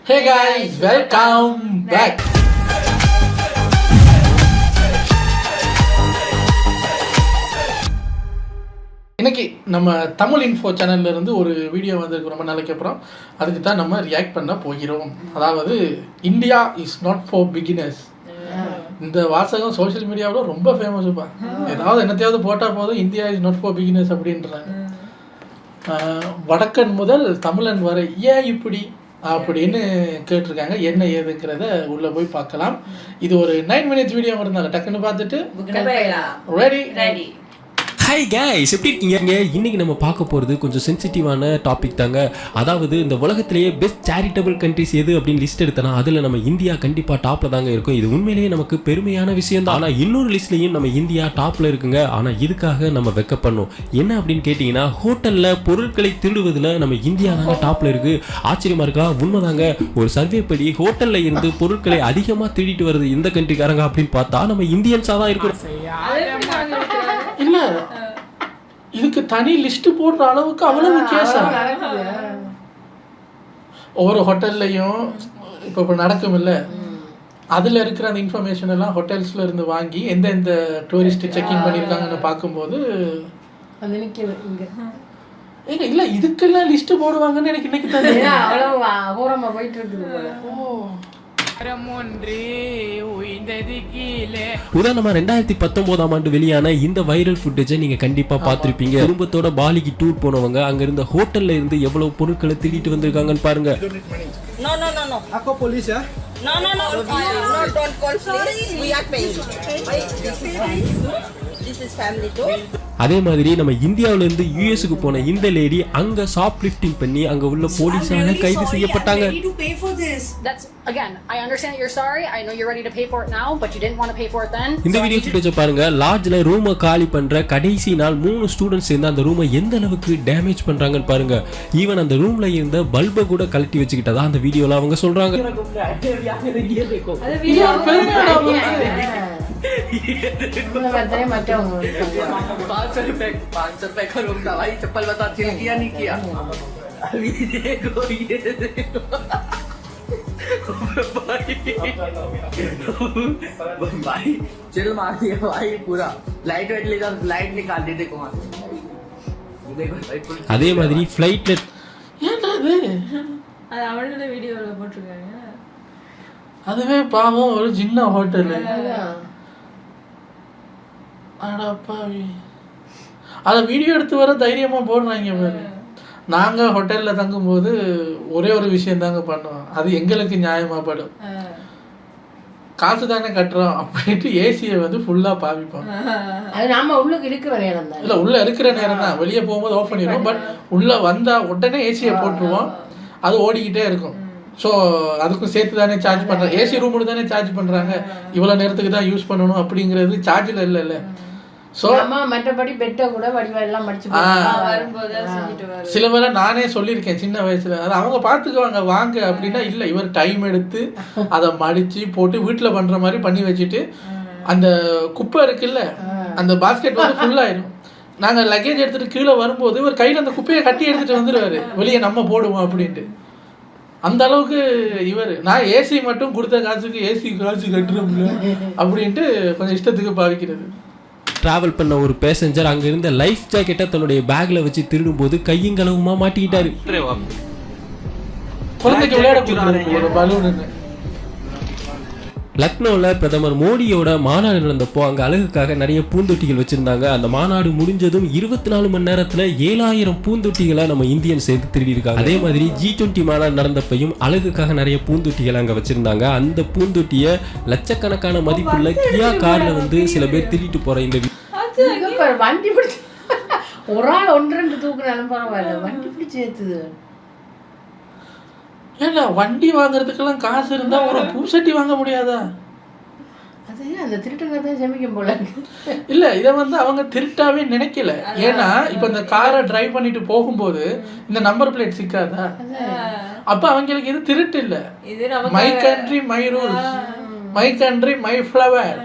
Hey guys, welcome back. இன்னைக்கு நம்ம Tamil info சேனல்ல இருந்து ஒரு வீடியோ வந்திருக்கு ரொம்ப நாளைக்கு அப்புறம். அதுக்கு தான் நம்ம ரியாக்ட் பண்ண போகிறோம். அதாவது India is not for beginners. இந்த வாசகம் சோஷியல் மீடியாவில் ரொம்ப ஃபேமஸ்ப்பா. ஏதாவது என்னத்தையாவது போட்டால் போதும் India is not for beginners அப்படின்றாங்க. வடக்கன் முதல் தமிழன் வரை ஏன் இப்படி அப்படின்னு கேட்டிருக்காங்க. என்ன ஏதுங்கிறத உள்ள போய் பார்க்கலாம். இது ஒரு 9 minutes வீடியோ இருந்தாங்க. டக்குன்னு பார்த்துட்டு ரெடி. ஹாய் கைஸ், எப்படி இருக்கீங்க? இன்னைக்கு நம்ம பார்க்க போகிறது கொஞ்சம் சென்சிட்டிவான டாபிக் தாங்க. அதாவது இந்த உலகத்திலேயே பெஸ்ட் சேரிட்டபிள் கண்ட்ரிஸ் எது அப்படின்னு லிஸ்ட் எடுத்தனா அதில் நம்ம இந்தியா கண்டிப்பாக டாப்பில் தாங்க இருக்கும். இது உண்மையிலேயே நமக்கு பெருமையான விஷயம் தான். ஆனால் இன்னொரு லிஸ்ட்லேயும் நம்ம இந்தியா டாப்பில் இருக்குங்க. ஆனால் இதுக்காக நம்ம வெக்கப்படணும். என்ன அப்படின்னு கேட்டிங்கன்னா, ஹோட்டலில் பொருட்களை திருடுவதில் நம்ம இந்தியா தாங்க டாப்பில் இருக்குது. ஆச்சரியமாக இருக்கா? உண்மைதாங்க. ஒரு சர்வே படி ஹோட்டலில் இருந்து பொருட்களை அதிகமாக திருடிட்டு வருது இந்த கண்ட்ரிக்காரங்க அப்படின்னு பார்த்தா நம்ம இந்தியன்ஸாக தான் இருக்கும். இல்ல இதுக்கு தனி லிஸ்ட் போடுற அளவுக்கு அவ்வளவு கேஸா? ஒவ்வொரு ஹோட்டல்லையும் இப்போ நடக்கும் இல்ல, அதுல இருக்கிற அந்த இன்ஃபர்மேஷன் எல்லாம் ஹோட்டல்ஸ்ல இருந்து வாங்கி எந்த டூரிஸ்ட் செக்இன் பண்ணிருக்காங்கன்னு பார்க்கும்போது இல்ல இதுக்கெல்லாம் லிஸ்ட் போடுவாங்கன்னு எனக்கு இன்னைக்கு தான் போயிட்டு இருக்குது. உதாரணமா 2019 ஆண்டு வெளியான இந்த வைரல் ஃபுட்டேஜை நீங்க கண்டிப்பா பார்த்திருப்பீங்க. குடும்பத்தோட பாலிக்கு டூர் போனவங்க அங்க இருந்த ஹோட்டல்ல இருந்து எவ்வளவு பொருட்களை திருடிட்டு வந்திருக்காங்கன்னு பாருங்க. Ako police ya? No, don't call police. We are paying. This is family too. அதே மாதிரி நம்ம இந்தியாவில இருந்து யுஎஸ்க்கு போன இந்த லேடி அங்க ஷாப் லிஃப்டிங் பண்ணி அங்க உள்ள போலீஸால கைது செய்யப்பட்டாங்க. இந்த வீடியோ ஃபுட்டேஜ் பாருங்க. லாட்ஜ்ல ரூமை காலி பண்ற கடைசி நாள் 3 ஸ்டூடண்ட்ஸ் சேர்ந்து அந்த ரூமை எந்த அளவுக்கு டேமேஜ் பண்றாங்கன்னு பாருங்க. ஈவன் அந்த ரூம்ல இருந்த பல்பை கூட கழட்டி வச்சுக்கிட்டதா அந்த வீடியோல அவங்க சொல்றாங்க. चिल मार दिया भाई पूरा. लाइट वेट लेकर लाइट निकाल दी देखो वहां से. அதே மாதிரி ஃளைட்ல அது அவங்களோட வீடியோல போட்டுருக்காங்க. அதுவே பாவம் ஒரு சின்ன ஹோட்டல். அடப்பாவி, அதை வீடியோ எடுத்து வர தைரியமா போடுறாங்க பாரு. நாங்கள் ஹோட்டலில் தங்கும்போது ஒரே ஒரு விஷயம் தாங்க பண்ணுவோம். அது எங்களுக்கு நியாயமாக படும். காசு தானே கட்டுறோம் அப்படின்ட்டு ஏசியை வந்து ஃபுல்லாக பாவிப்போம். அது நாம உள்ள இருக்கிற நேரம் தான். இல்லை, உள்ளே இருக்கிற நேரம் தான். வெளியே போகும்போது ஆஃப் பண்ணிடுவோம். பட் உள்ளே வந்தால் உடனே ஏசியை போட்டுருவோம். அது ஓடிக்கிட்டே இருக்கும். ஸோ அதுக்கும் சேர்த்து தானே சார்ஜ் பண்ணுறாங்க. ஏசி ரூமுக்கு தானே சார்ஜ் பண்ணுறாங்க. இவ்வளோ நேரத்துக்கு தான் யூஸ் பண்ணணும் அப்படிங்கிறது சார்ஜில் இல்லை. ஸோ மற்றபடி பெட்டை கூட வடிவெல்லாம் மடிச்சு வரும்போது சில பேரை நானே சொல்லியிருக்கேன் சின்ன வயசுல. அது அவங்க பார்த்துக்குவாங்க வாங்க அப்படின்னா, இல்லை இவர் டைம் எடுத்து அதை மடித்து போட்டு வீட்டில் பண்ணுற மாதிரி பண்ணி வச்சுட்டு அந்த குப்பை இருக்குல்ல, அந்த பாஸ்கெட் வந்து ஃபுல்லாயிடும். நாங்கள் லக்கேஜ் எடுத்துகிட்டு கீழே வரும்போது இவர் கையில் அந்த குப்பையை கட்டி எடுத்துகிட்டு வந்துடுவார். வெளியே நம்ம போடுவோம் அப்படின்ட்டு. அந்த அளவுக்கு இவர். நான் ஏசி மட்டும் கொடுத்த காசுக்கு ஏசி காசு கட்டுறோம்ல அப்படின்ட்டு கொஞ்சம் இஷ்டத்துக்கு பாவிக்கிறது. டிராவல் பண்ண ஒரு பேசஞ்சர் அங்க இருந்த லைஃப் ஜாக்கெட்டை தன்னுடைய பேக்ல வச்சு திருடும் போது கையும் களவுமா மாட்டிக்கிட்டாரு. குழந்தைக்கு விளையாட கொடுக்குறது ஒரு பலூன். லக்னோவில் பிரதமர் மோடியோட மாநாடு நடந்தப்போ அங்கே அழகுக்காக நிறைய பூந்தொட்டிகள் வச்சுருந்தாங்க. அந்த மாநாடு முடிஞ்சதும் 24 மணி நேரத்தில் 7000 பூந்தொட்டிகளை நம்ம இந்தியன் சேர்த்து திருடி இருக்காங்க. அதே மாதிரி G20 மாநாடு நடந்தப்பையும் அழகுக்காக நிறைய பூந்தொட்டிகள் அங்கே வச்சுருந்தாங்க. அந்த பூந்தொட்டியை லட்சக்கணக்கான மதிப்புள்ள கியா காரில் வந்து சில பேர் திருடிட்டு போகிற இந்த வண்டி பிடிச்சி ஒரு ஆள் 1-2 தூக்குனாலும் பரவாயில்ல, வண்டி பிடிச்சி ஏற்றுது. ஏன்னா வண்டி வாங்குறதுக்கெல்லாம் காசு இருந்தா ஒரு பூசட்டி வாங்க முடியாதா? அது அந்த திருட்டங்க தான் ஜமிக்கும் போல. இல்ல, இதை வந்து அவங்க திருட்டாவே நினைக்கல. ஏன்னா இப்ப இந்த காரை டிரைவ் பண்ணிட்டு போகும்போது இந்த நம்பர் பிளேட் சிக்காதா? அப்ப அவங்களுக்கு இது திருட்டு இல்ல. My country my rules, my country my flower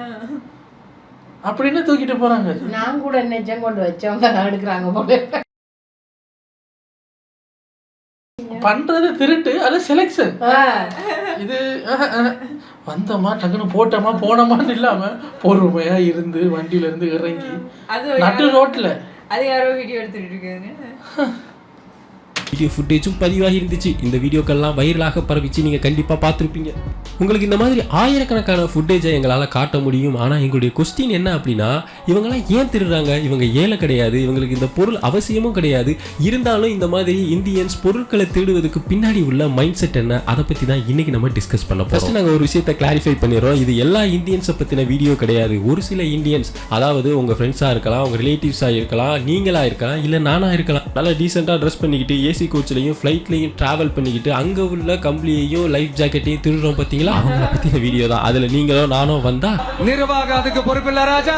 அப்படின்னு தூக்கிட்டு போறாங்க. நான் கூட நெஞ்சம் கொண்டு வச்சவங்க எடுக்கிறாங்க போல. பண்றது திருட்டு, அது செலெக்ஷன். இது வந்தோமா டக்குன்னு போட்டோமா போனோமான்னு இல்லாம பொறுமையா இருந்து வண்டியில இருந்து இறங்கி நட்டு ரோட்ல அது யாரோ வீடியோ எடுத்துட்டு இருக்காங்க. வீடியோ ஃபுட்டேஜும் பதிவாகி இருந்துச்சு. இந்த வீடியோக்கெல்லாம் வைரலாக பரவிச்சு, நீங்கள் கண்டிப்பாக பார்த்துருப்பீங்க. உங்களுக்கு இந்த மாதிரி ஆயிரக்கணக்கான ஃபுட்டேஜை எங்களால் காட்ட முடியும். ஆனால் எங்களுடைய கொஸ்டின் என்ன அப்படின்னா, இவங்கெல்லாம் ஏன் திருடுறாங்க? இவங்க ஏழை கிடையாது, இவங்களுக்கு இந்த பொருள் அவசியமும் கிடையாது. இருந்தாலும் இந்த மாதிரி இந்தியன்ஸ் பொருட்களை திருடுவதற்கு பின்னாடி உள்ள மைண்ட் செட் என்ன, அதை பற்றி தான் இன்றைக்கி நம்ம டிஸ்கஸ் பண்ண போகிறோம். ஃபஸ்ட்டு நாங்கள் ஒரு விஷயத்தை கிளாரிஃபை பண்ணிடுறோம். இது எல்லா இந்தியன்ஸை பற்றின வீடியோ கிடையாது. ஒரு சில இந்தியன்ஸ், அதாவது உங்கள் ஃப்ரெண்ட்ஸாக இருக்கலாம், உங்கள் ரிலேட்டிவ்ஸாக இருக்கலாம், நீங்களாக இருக்கலாம், இல்லை நானாக இருக்கலாம், நல்லா டீசெண்டாக ட்ரெஸ் பண்ணிக்கிட்டு ஏசி கோச்லையும் ஃப்ளைட்லையும் ட்ராவல் பண்ணிக்கிட்டு அங்கே உள்ள கம்பளியையும் லைஃப் ஜாக்கெட்டையும் திருடுறோம் பார்த்தீங்களா, அவங்கள பற்றின வீடியோ தான். அதில் நீங்களோ நானோ வந்தால் நிர்வாகம் அதுக்கு பொறுப்பில்லை ராஜா,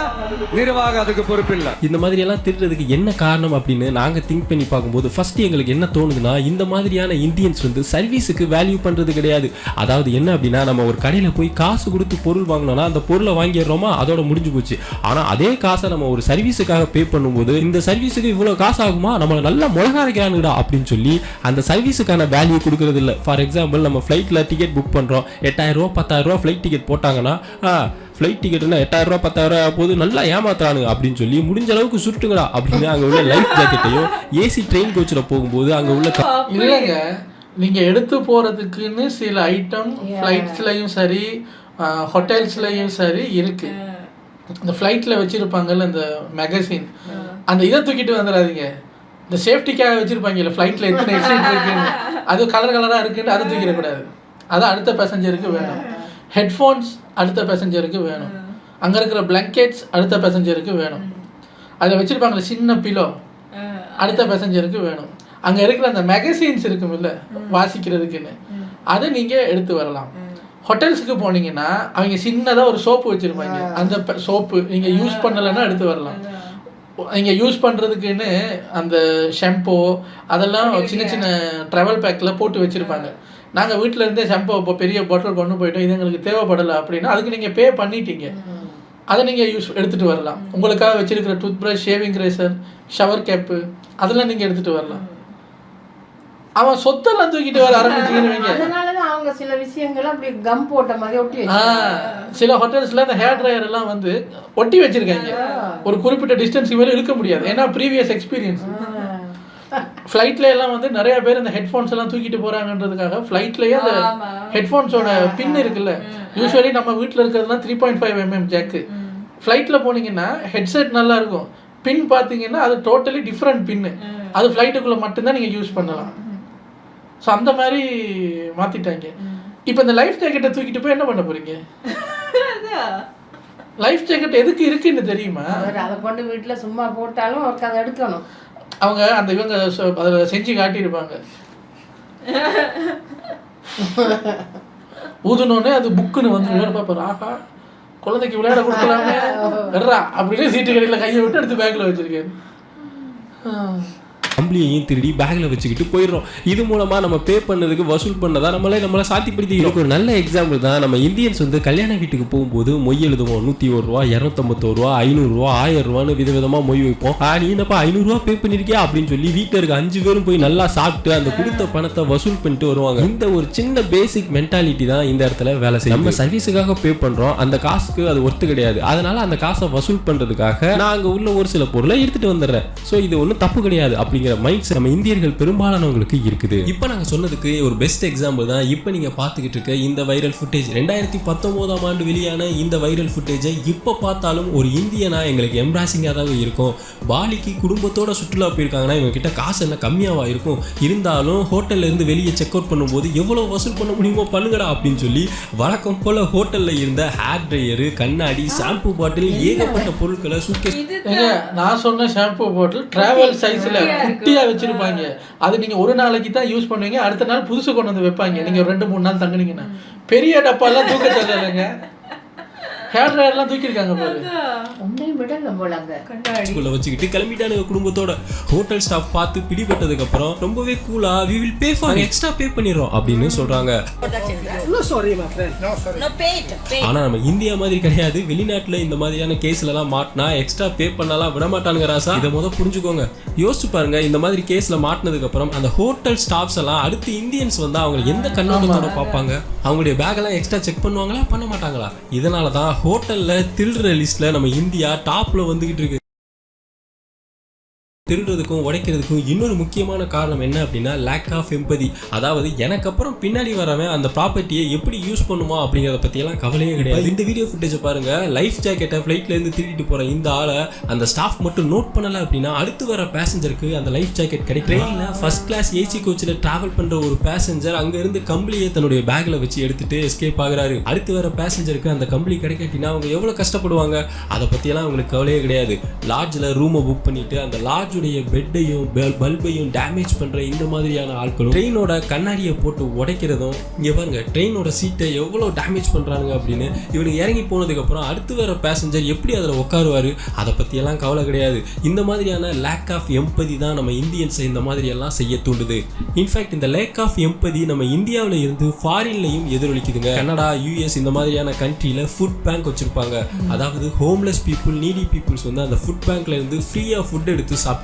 நிர்வாகம் அதுக்கு பொறுப்பில்லை. இந்த மாதிரி எல்லாம் திருடுறதுக்கு என்ன காரணம் அப்படின்னு நாங்கள் திங்க் பண்ணி பார்க்கும்போது ஃபர்ஸ்ட் எங்களுக்கு என்ன தோணுதுன்னா, இந்த மாதிரியான இந்தியன்ஸ் வந்து சர்வீஸுக்கு வேல்யூ பண்ணுறது கிடையாது. அதாவது என்ன அப்படின்னா, நம்ம ஒரு கடையில் போய் காசு கொடுத்து பொருள் வாங்கினோம்னா அந்த பொருளை வாங்கிடுறோமா, அதோட முடிஞ்சு போச்சு. ஆனால் அதே காசை நம்ம ஒரு சர்வீஸுக்காக பே பண்ணும்போது, இந்த சர்வீஸுக்கு இவ்வளோ காசு ஆகுமா, நம்மளை நல்லா முழக அரைக்கிறானுடா அப்படின்னு சொல்லி அந்த சர்வீஸுக்கான வேல்யூ கொடுக்கறது இல்லை. ஃபார் எக்ஸாம்பிள், நம்ம ஃப்ளைட்டில் டிக்கெட் புக் பண்ணுறோம், 8000 ரூபா 10,000 ரூபா ஃப்ளைட் டிக்கெட் போட்டாங்கன்னா, ஃப்ளைட் டிக்கெட்னா 8000 ரூபா 10,000 ரூபா போது நல்லா ஏமாத்துறானுங்க அப்படின்னு சொல்லி முடிஞ்ச அளவுக்கு சுட்டுங்களா அப்படின்னு அங்கே உள்ள லைஃப் ஜாக்கெட்டையும் ஏசி ட்ரெயின் கோச்சில் போகும்போது அங்கே உள்ள இல்லைங்க, நீங்க எடுத்து போறதுக்குன்னு சில ஐட்டம் ஃப்ளைட்ஸ்லயும் சரி ஹோட்டல்ஸ்லயும் சரி இருக்கு. இந்த ஃப்ளைட்ல வச்சிருப்பாங்கல்ல இந்த மேகசின், அந்த இதை தூக்கிட்டு வந்துடாதீங்க. இந்த சேஃப்டிக்காக வச்சிருப்பாங்கல்ல ஃப்ளைட்ல எத்தனை எக்ஸிட் இருக்குன்னு, அது கலர் கலராக இருக்குன்னு அதை தூக்கிடக்கூடாது. அது அடுத்த பேசஞ்சருக்கு வேணும். ஹெட்ஃபோன்ஸ் அடுத்த பேசஞ்சருக்கு வேணும். அங்கே இருக்கிற பிளாங்கெட்ஸ் அடுத்த பேசஞ்சருக்கு வேணும். அதில் வச்சிருப்பாங்களே சின்ன பிலோ அடுத்த பேசஞ்சருக்கு வேணும். அங்கே இருக்கிற அந்த மேகசின்ஸ் இருக்கும் இல்லை வாசிக்கிறதுக்குன்னு, அதை நீங்கள் எடுத்து வரலாம். ஹோட்டல்ஸுக்கு போனீங்கன்னா அவங்க சின்னதாக ஒரு சோப்பு வச்சுருப்பாங்க. அந்த சோப்பு நீங்கள் யூஸ் பண்ணலைன்னா எடுத்து வரலாம். நீங்கள் யூஸ் பண்ணுறதுக்குன்னு அந்த ஷாம்போ அதெல்லாம் சின்ன சின்ன ட்ராவல் பேக்கில் போட்டு வச்சுருப்பாங்க. நாங்கள் வீட்டில் இருந்தே ஷாம்போ இப்போ பெரிய பாட்டில் கொண்டு போயிட்டோம், இது எங்களுக்கு தேவைப்படலை அப்படின்னா அதுக்கு நீங்கள் பே பண்ணிட்டீங்க, அதை நீங்கள் எடுத்துகிட்டு வரலாம். உங்களுக்காக வச்சுருக்கிற toothbrush, shaving razor, shower cap அதெல்லாம் நீங்கள் எடுத்துகிட்டு வரலாம். அவன் சொத்தெல்லாம் தூக்கிட்டு வர ஆரம்பிச்சிருவீங்க. அதனாலதான் அவங்க சில விஷயங்கள் அப்படி கம் போட்ட மாதிரி ஒட்டி வச்சிருக்காங்க. சில ஹோட்டல்ஸ்ல அந்த ஹேர் ட்ரையர் எல்லாம் வந்து ஒட்டி வச்சிருக்காங்க. ஒரு குறிப்பிட்ட டிஸ்டன்ஸ் மேலே இழுக்க முடியாது, ஏன்னா ப்ரீவியஸ் எக்ஸ்பீரியன்ஸ். ஃப்ளைட்ல எல்லாம் வந்து நிறைய பேர் இந்த ஹெட்ஃபோன்ஸ் எல்லாம் தூக்கிட்டு போறாங்கன்றதுக்காக ஃப்ளைட்லயே அந்த ஹெட்ஃபோன்ஸோட பின் இருக்குல்ல, யூஸ்வலி நம்ம வீட்டில் இருக்கிறதுலாம் 3.5 mm ஜாக்கு. ஃப்ளைட்ல போனீங்கன்னா ஹெட்செட் நல்லா இருக்கும், பின் பார்த்தீங்கன்னா அது டோட்டலி டிஃப்ரெண்ட் பின்னு, அது ஃப்ளைட்டுக்குள்ள மட்டும்தான் நீங்க யூஸ் பண்ணலாம். ஸோ அந்த மாதிரி மாற்றிட்டாங்க. இப்போ இந்த லைஃப் ஜாக்கெட்டை தூக்கிட்டு போய் என்ன பண்ண போறீங்க? லைஃப் ஜாக்கெட் எதுக்கு இருக்குன்னு தெரியுமா? அதை கொண்டு வீட்டில் சும்மா போட்டாலும் அவருக்கு அதை எடுக்கணும். அவங்க அந்த இவங்க அதில் செஞ்சு காட்டியிருப்பாங்க, ஊதுனோடனே அது புக்குன்னு வந்து பார்ப்பாரு, ஆஹா குழந்தைக்கு விளையாட கொடுக்கலாமே வர்றா அப்படின்னு சீட்டு கடையில் கையை விட்டு எடுத்து பேக்கில் வச்சிருக்கேன். கம்பளியையும் திருடி பேக்கில் வச்சுக்கிட்டு போயிடுறோம். இது மூலமாக நம்ம பே பண்ணதுக்கு வசூல் பண்ணதா நம்மளை சாத்திப்படுத்தி. இதுக்கு ஒரு நல்ல எக்ஸாம்பிள் தான், நம்ம இந்தியன்ஸ் வந்து கல்யாண வீட்டுக்கு போகும்போது மொய் எழுதுவோம். 101 ரூபா, 251 ரூபா, 500 ரூபா, 1000 ரூபான்னு விதவிதமாக மொய் வைப்போம். நீ என்னப்பா 500 ரூபா பே பண்ணிருக்கியா அப்படின்னு சொல்லி வீட்டில் இருக்க 5 பேரும் போய் நல்லா சாப்பிட்டு அந்த கொடுத்த பணத்தை வசூல் பண்ணிட்டு வருவாங்க. இந்த ஒரு சின்ன பேசிக் மென்டாலிட்டி தான் இந்த இடத்துல வேலை செய்யும். நம்ம சர்வீஸுக்காக பே பண்ணுறோம், அந்த காசுக்கு அது ஒர்த்து கிடையாது, அதனால அந்த காசை வசூல் பண்ணுறதுக்காக நான் அங்கே உள்ள ஒரு சில பொருளை எடுத்துட்டு வந்துடுறேன். ஸோ இது ஒன்றும் தப்பு கிடையாது அப்படிங்கிற மைண்ட் செட் நம்ம இந்தியர்கள் பெரும்பாலானவங்களுக்கு இருக்குது. இப்போ நாங்கள் சொன்னதுக்கு ஒரு பெஸ்ட் எக்ஸாம்பிள் தான் இப்போ நீங்கள் பார்த்துக்கிட்டு இருக்க இந்த வைரல் ஃபுட்டேஜ். 2019ஆம் ஆண்டு வெளியான இந்த வைரல் ஃபுட்டேஜை இப்போ பார்த்தாலும் ஒரு இந்தியனா எங்களுக்கு எம்ப்ராசிங்காக தாங்க இருக்கும். பாலிக்கு குடும்பத்தோட சுற்றுலா போயிருக்காங்கன்னா இவங்க கிட்ட காசு என்ன கம்மியாவா இருக்கும், இருந்தாலும் ஹோட்டல்ல இருந்து வெளியே செக் அவுட் பண்ணும்போது எவ்வளோ வசூல் பண்ண முடியுமோ பண்ணுங்கடா அப்படின்னு சொல்லி வழக்கம் போல ஹோட்டல்ல இருந்த ஹேர் ட்ரையரு, கண்ணாடி, ஷாம்பு பாட்டில், ஏகப்பட்ட பொருட்களை சூட்கேஸ். நான் சொன்ன ஷாம்பு பாட்டில் டிராவல் சைஸ்ல குட்டியா வச்சிருப்பாங்க. அது நீங்க ஒரு நாளைக்கு தான் யூஸ் பண்ணுவீங்க, அடுத்த நாள் புதுசு கொண்டு வந்து வைப்பாங்க. நீங்க 2-3 நாள் தங்குனீங்கன்னா பெரிய டப்பாலாம் தூக்க சொல்லலைங்க. ஹேர் ட்ரையர்லாம் தூக்கியிருக்காங்க பாரு. ஒன்றையும் விடல போல அங்க ஸ்கூல்ல வச்சுக்கிட்டு கிளம்பிட்டானுங்க குடும்பத்தோட. ஹோட்டல் ஸ்டாஃப் பார்த்து பிடிபட்டதுக்கு அப்புறம் ரொம்பவே கூலா we will pay for extra pay பண்ணிடுறோம் அப்படின்னு சொல்றாங்க. No, pay it. ஆனா நம்ம இந்தியா மாதிரி கிடையாது. வெளிநாட்டுல இந்த மாதிரியான கேஸ்ல எல்லாம் மாட்டினா எக்ஸ்ட்ரா பே பண்ணலாம் விட மாட்டானுங்க ராசா. இதை முதல் புரிஞ்சுக்கோங்க. யோசிச்சு பாருங்க, இந்த மாதிரி கேஸ்ல மாட்டினதுக்கு அப்புறம் அந்த ஹோட்டல் ஸ்டாஃப்ஸ் எல்லாம் அடுத்து இந்தியன்ஸ் வந்தா அவங்க எந்த கண்ணோட்டத்தோட பார்ப்பாங்க? அவங்களுடைய பேக் எல்லாம் எக்ஸ்ட்ரா செக் பண்ணுவாங்களா பண்ண மாட்டாங்களா? இதனாலதான் ஹோட்டல்ல திருடுற லிஸ்ட்ல நம்ம இந்தியா டாப்ல வந்துகிட்டு இருக்கு. திருடுறதுக்கும் உடைக்கிறதுக்கும் இன்னொரு முக்கியமான காரணம் என்ன அப்படின்னா லேக் ஆஃப் எம்பதி. அதாவது எனக்கு அப்புறம் பின்னாடி வரவன் அந்த ப்ராப்பர்ட்டியை எப்படி யூஸ் பண்ணுமா அப்படிங்கிறத பற்றியெல்லாம் கவலையே கிடையாது. இந்த வீடியோ ஃபுட்டேஜை பாருங்க. லைஃப் ஜாக்கெட்டை ஃப்ளைட்லேருந்து திருடிட்டு போகிற இந்த ஆளை அந்த ஸ்டாஃப் மட்டும் நோட் பண்ணலை அப்படின்னா அடுத்து வர பேசஞ்சருக்கு அந்த லைஃப் ஜாக்கெட் கிடைக்கும். ட்ரெயினில் ஃபர்ஸ்ட் கிளாஸ் ஏசி கோச்சில் ட்ராவல் பண்ணுற ஒரு பேசஞ்சர் அங்கேருந்து கம்பளியை தன்னுடைய பேக்கில் வச்சு எடுத்துட்டு எஸ்கேப் ஆகுறாரு. அடுத்து வர பேசஞ்சருக்கு அந்த கம்பளி கிடைக்காட்டினா அவங்க எவ்வளோ கஷ்டப்படுவாங்க? அதை பற்றியெல்லாம் அவங்களுக்கு கவலையே கிடையாது. லாட்ஜில் ரூமை புக் பண்ணிட்டு அந்த லாட்ஜ் பெட்டையும் பல்பையும் டேமேஜ் பண்ற இந்த மாதிரியான ஆட்களும் ட்ரெயினோட கண்ணாடியை போட்டு உடைக்கிறதும். இங்க பாருங்க ட்ரெயினோட சீட்டை எவ்வளவு டேமேஜ் பண்றாங்க அப்படின்னு. இவனுக்கு இறங்கி போனதுக்கு அப்புறம் அடுத்து வர பேசஞ்சர் எப்படி அதில் உட்காருவாரு அதை பத்தி எல்லாம் கவலை கிடையாது. இந்த மாதிரியான லேக் ஆஃப் எம்பதி தான் நம்ம இந்தியன்ஸை இந்த மாதிரி எல்லாம் செய்ய தூண்டுது. இன்ஃபேக்ட் இந்த லேக் ஆஃப் எம்பதி நம்ம இந்தியாவில இருந்து ஃபாரின்லையும் எதிரொலிக்குதுங்க. கனடா, யூஎஸ் இந்த மாதிரியான கண்ட்ரியில ஃபுட் பேங்க் வச்சிருப்பாங்க. அதாவது ஹோம்லெஸ் பீப்புள், நீடி பீப்புள்ஸ் வந்து அந்த ஃபுட் பேங்க்ல இருந்து ஃப்ரீயா ஃபுட் எடுத்து சாப்பிட்டுக்கலாம்.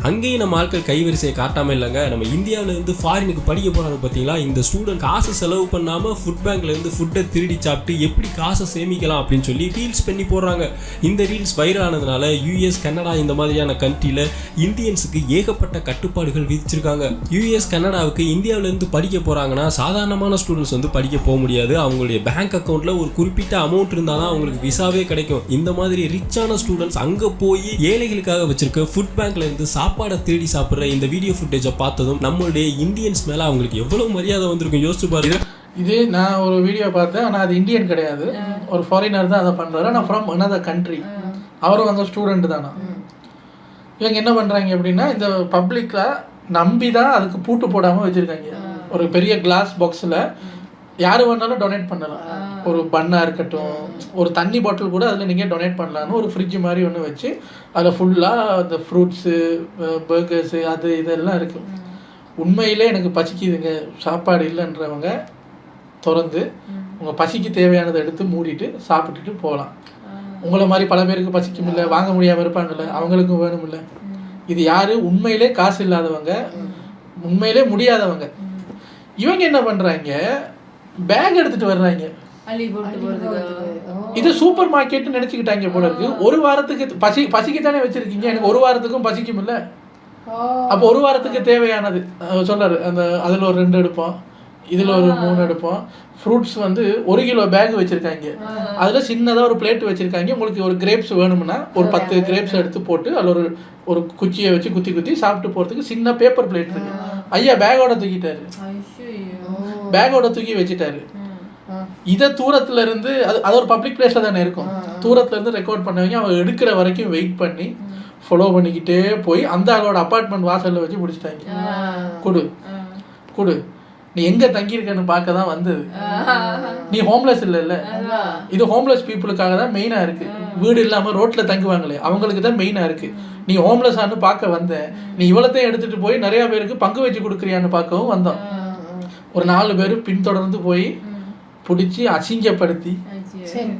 அங்கேயும் நம்ம ஆட்கள் கைவரிசையை காட்டாம இல்லைங்க. நம்ம இந்தியாவில இருந்து ஃபாரினுக்கு படிக்க போறாங்க பார்த்தீங்களா, இந்த ஸ்டூடெண்ட் காசு செலவு பண்ணாம ஃபுட் பேங்க்ல இருந்து ஃபுட்டை திருடி சாப்பிட்டு எப்படி காசை சேமிக்கலாம் அப்படின்னு சொல்லி ரீல்ஸ் பண்ணி போடுறாங்க. இந்த ரீல்ஸ் வைரல் ஆனதுனால யூஎஸ், கனடா இந்த மாதிரியான கண்ட்ரியில இந்தியன்ஸுக்கு ஏகப்பட்ட கட்டுப்பாடுகள் விதிச்சிருக்காங்க. யூஎஸ், கனடாவுக்கு இந்தியாவில இருந்து படிக்க போறாங்கன்னா சாதாரணமான ஸ்டூடெண்ட்ஸ் வந்து படிக்க போக முடியாது. அவங்களுடைய பேங்க் அக்கௌண்ட்ல ஒரு குறிப்பிட்ட அமௌண்ட் இருந்தாலும் அவங்களுக்கு விசாவே கிடைக்கும். இந்த மாதிரி ரிச்சான ஸ்டூடெண்ட்ஸ் அங்க போய் ஏழைகளுக்காக வச்சிருக்க ஃபுட் பேங்க்ல இருந்து சாப்பாடை தேடி சாப்பிடுற இந்த வீடியோ ஃபுட்டேஜை பார்த்ததும் நம்மளுடைய இந்தியன்ஸ் மேல அவங்களுக்கு எவ்வளவு மரியாதை வந்திருக்கும் யோசிச்சு பாருங்க. இது நான் ஒரு வீடியோ பார்த்தேன். ஆனால் அது இந்தியன் கிடையாது, ஒரு ஃபாரினர் தான் அதை பண்ணுறாரு. ஆனால் ஃப்ரம் another country. அவரும் வந்து ஸ்டூடெண்ட் தானா. இவங்க என்ன பண்ணுறாங்க அப்படின்னா இந்த பப்ளிக்கில் நம்பி தான் அதுக்கு பூட்டு போடாமல் வச்சுருக்காங்க. ஒரு பெரிய கிளாஸ் பாக்ஸில் யார் வேணாலும் டொனேட் பண்ணலாம். ஒரு பன்னாக இருக்கட்டும், ஒரு தண்ணி பாட்டில் கூட அதில் நீங்கள் டொனேட் பண்ணலான்னு ஒரு ஃப்ரிட்ஜ் மாதிரி ஒன்று வச்சு அதில் ஃபுல்லாக அந்த ஃப்ரூட்ஸு, பர்கர்ஸு, அது இதெல்லாம் இருக்குது. உண்மையிலே எனக்கு பசிக்குதுங்க, சாப்பாடு இல்லைன்றவங்க திறந்து உங்கள் பசிக்கு தேவையானதை எடுத்து மூடிட்டு சாப்பிட்டுட்டு போகலாம். உங்களை மாதிரி பல பேருக்கு பசிக்கும் இல்லை, வாங்க முடியாமல் இருப்பாங்கல்ல, அவங்களுக்கும் வேணும் இல்லை. இது யார்? உண்மையிலே காசு இல்லாதவங்க, உண்மையிலே முடியாதவங்க. இவங்க என்ன பண்ணுறாங்க, பேக் எடுத்துகிட்டு வர்றாங்க. இது சூப்பர் மார்க்கெட்னு நினச்சிக்கிட்டாங்க போல இருக்கு. ஒரு வாரத்துக்கு பசிக்குத்தானே வச்சுருக்கீங்க, எனக்கு ஒரு வாரத்துக்கும் பசிக்கும் இல்லை. அப்போ ஒரு வாரத்துக்கு தேவையானது சொல்கிறாரு. அந்த அதில் ஒரு 2 எடுப்போம், இதில் ஒரு 3 எடுப்போம். ஃப்ரூட்ஸ் வந்து 1 கிலோ பேக் வச்சுருக்காங்க. அதில் சின்னதாக ஒரு பிளேட் வச்சுருக்காங்க. உங்களுக்கு ஒரு கிரேப்ஸ் வேணும்னா ஒரு 10 கிரேப்ஸ் எடுத்து போட்டு அதில் ஒரு குச்சியை வச்சு குத்தி குத்தி சாப்பிட்டு போகிறதுக்கு சின்ன பேப்பர் பிளேட் இருக்கு. ஐயா பேக்கோட தூக்கிட்டாரு, பேக்கோட தூக்கி வச்சுட்டாரு. இதை தூரத்துல இருந்து அது ஒரு பப்ளிக் பிளேஸ்ல தானே இருக்கும், தூரத்துல இருந்து ரெக்கார்ட் பண்ணவங்க அவங்க எடுக்கிற வரைக்கும் வெயிட் பண்ணி ஃபாலோ பண்ணிக்கிட்டே போய் அந்த ஆளோட அப்பார்ட்மெண்ட் வாசல்ல வச்சு பிடிச்சிட்டாங்க. கொடு கொடு, நீ எங்க தங்கியிருக்கன்னு பார்க்க தான் வந்தது. நீ ஹோம்லெஸ் இல்லைல்ல, இது ஹோம்லெஸ் பீப்புளுக்காக தான் மெயினா இருக்கு. வீடு இல்லாம ரோட்ல தங்குவாங்களே அவங்களுக்கு தான் மெயினா இருக்கு. நீ ஹோம்லெஸ்ஸான்னு பார்க்க வந்த, நீ இவ்வளோத்தையும் எடுத்துட்டு போய் நிறைய பேருக்கு பங்கு வச்சு கொடுக்குறியான்னு பார்க்கவும் வந்தோம். ஒரு 4 பேர் பின்தொடர்ந்து போய் பிடிச்சி அசிங்கப்படுத்தி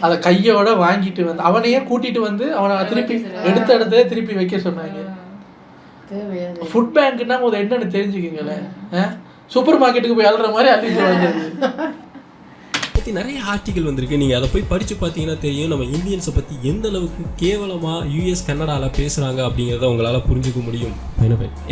அதை கையோட வாங்கிட்டு வந்து அவனையே கூட்டிட்டு வந்து அவனை திருப்பி எடுத்த இடத்துல திருப்பி வைக்க சொன்னாங்க. ஃபுட் பேங்க்னா முதல் என்னன்னு தெரிஞ்சுக்கிங்களேன். சூப்பர் மார்க்கெட்டுக்கு போய் அழுற மாதிரி அள்ளிட்டு வந்தது. நிறைய ஆர்டிகல் வந்திருக்கு. நீங்கள் அதை போய் படித்து பார்த்தீங்கன்னா தெரியும் நம்ம இந்தியன்ஸை பற்றி எந்த அளவுக்கு கேவலமாக யூஎஸ், கனடாவில் பேசுகிறாங்க அப்படிங்கிறத உங்களால் புரிஞ்சுக்க முடியும்.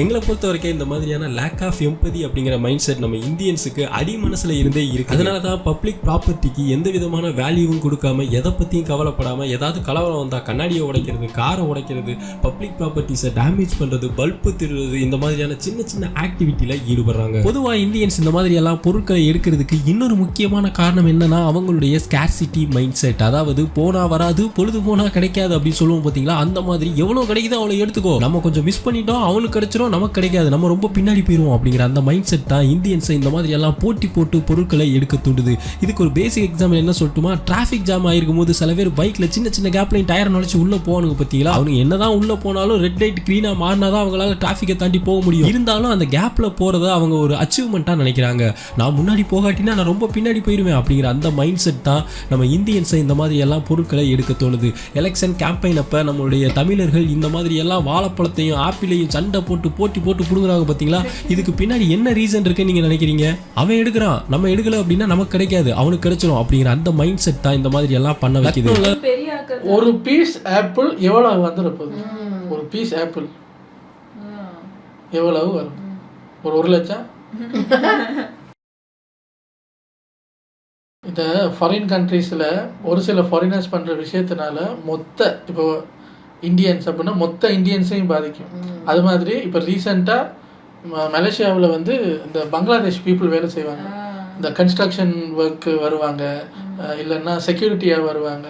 எங்களை பொறுத்த வரைக்கும் இந்த மாதிரியான லேக் ஆஃப் எம்பதி அப்படிங்கிற மைண்ட் செட் நம்ம இந்தியன்ஸுக்கு அடி மனசில் இருந்தே இருக்குது. அதனால தான் பப்ளிக் ப்ராப்பர்ட்டிக்கு எந்த விதமான வேல்யூவும் கொடுக்காம, எதை பற்றியும் கவலைப்படாமல், ஏதாவது கலவரம் வந்தால் கண்ணாடியை உடைக்கிறது, காரை உடைக்கிறது, பப்ளிக் ப்ராப்பர்ட்டிஸை டேமேஜ் பண்ணுறது, பல்பு திருடுறது, இந்த மாதிரியான சின்ன சின்ன ஆக்டிவிட்டியில் ஈடுபடுறாங்க. பொதுவாக இந்தியன்ஸ் இந்த மாதிரியெல்லாம் பொருட்களை எடுக்கிறதுக்கு இன்னொரு முக்கியமான காரணம் என்ன என்னன்னா அவங்களுடைய ஸ்கேர்சிட்டி மைண்ட் செட். அதாவது போனா வராது, பொழுது போனா கிடைக்காது அப்படின்னு சொல்லுவோம் பார்த்தீங்களா, அந்த மாதிரி எவ்வளோ கிடைக்குதோ அவ்வளோ எடுத்துக்கோ, நம்ம கொஞ்சம் மிஸ் பண்ணிட்டோம் அவனுக்கு கிடைச்சிரும், நமக்கு கிடைக்காது, நம்ம ரொம்ப பின்னாடி போயிடுவோம் அப்படிங்கிற அந்த மைண்ட் செட் தான் இந்தியன்ஸை இந்த மாதிரி எல்லாம் போட்டி போட்டு பொருட்களை எடுக்க தூண்டுது. இதுக்கு ஒரு பேசிக் எக்ஸாம்பிள் என்ன சொல்லட்டுமா, டிராஃபிக் ஜாம் ஆயிருக்கும் போது சில பேர் பைக்ல சின்ன சின்ன கேப்லையும் டயர் நுழைச்சு உள்ள போவானுங்க பார்த்தீங்களா, அவங்க என்னதான் உள்ள போனாலும் ரெட் லைட் கிரீனா மாறினாதான் அவங்களால டிராஃபிக்கை தாண்டி போக முடியும். இருந்தாலும் அந்த கேப்ல போறத அவங்க ஒரு அச்சீவ்மெண்ட்டாக நினைக்கிறாங்க. நான் முன்னாடி போகாட்டினா நான் ரொம்ப பின்னாடி போயிடுவேன் அப்படிங்கிற அந்த மைண்ட் செட் தான் நம்ம இந்தியன்ஸை இந்த மாதிரி எல்லாம் பொருட்களை எடுக்க தோணுது. எலெக்ஷன் கேம்பெயின் அப்போ நம்மளுடைய தமிழர்கள் இந்த மாதிரி எல்லாம் வாழைப்பழத்தையும் ஆப்பிளையும் சண்டை போட்டு போட்டி போட்டு புடுங்குறாங்க பார்த்தீங்களா. இதுக்கு பின்னாடி என்ன ரீசன் இருக்குன்னு நீங்கள் நினைக்கிறீங்க? அவன் எடுக்கிறான், நம்ம எடுக்கல அப்படின்னா நமக்கு கிடைக்காது, அவனுக்கு கிடைச்சிடும் அப்படிங்கிற அந்த மைண்ட் செட் தான் இந்த மாதிரி எல்லாம் பண்ண வைக்குது. ஒரு பீஸ் ஆப்பிள் எவ்வளவு வந்துருப்போது? ஒரு பீஸ் ஆப்பிள் எவ்வளவு வரும்? ஒரு 1 லட்சம். இந்த ஃபாரின் கண்ட்ரீஸில் ஒரு சில ஃபாரினர்ஸ் பண்ணுற விஷயத்தினால மொத்த இப்போ இந்தியன்ஸ் அப்படின்னா மொத்த இந்தியன்ஸையும் பாதிக்கும். அது மாதிரி இப்போ ரீசெண்டாக மலேசியாவில் வந்து இந்த பங்களாதேஷ் பீப்புள் வேலை செய்வாங்க. இந்த கன்ஸ்ட்ரக்ஷன் ஒர்க்கு வருவாங்க, இல்லைன்னா செக்யூரிட்டியாக வருவாங்க.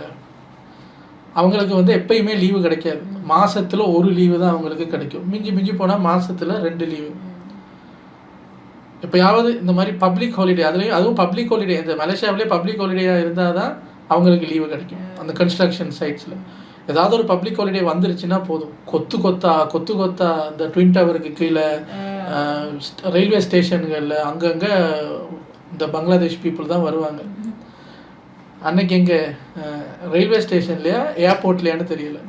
அவங்களுக்கு வந்து எப்பயுமே லீவு கிடைக்காது. மாதத்தில் 1 லீவு தான் அவங்களுக்கு கிடைக்கும். மிஞ்சி போனால் மாதத்தில் 2 லீவு. எப்போயாவது இந்த மாதிரி பப்ளிக் ஹாலிடே, அதுவும் பப்ளிக் ஹாலிடே, இந்த மலேசியாவிலே பப்ளிக் ஹாலிடேயாக இருந்தால் தான் அவங்களுக்கு லீவு கிடைக்கும். அந்த கன்ஸ்ட்ரக்ஷன் சைட்ஸில் ஏதாவது ஒரு பப்ளிக் ஹாலிடே வந்துருச்சுன்னா போதும், கொத்து கொத்தா இந்த ட்வின் டவருக்கு கீழே ரயில்வே ஸ்டேஷன்களில் அங்கங்கே இந்த பங்களாதேஷ் பீப்புள் தான் வருவாங்க. அன்னைக்கு எங்கே ரயில்வே ஸ்டேஷன்லையா ஏர்போர்ட்லையான்னு தெரியல,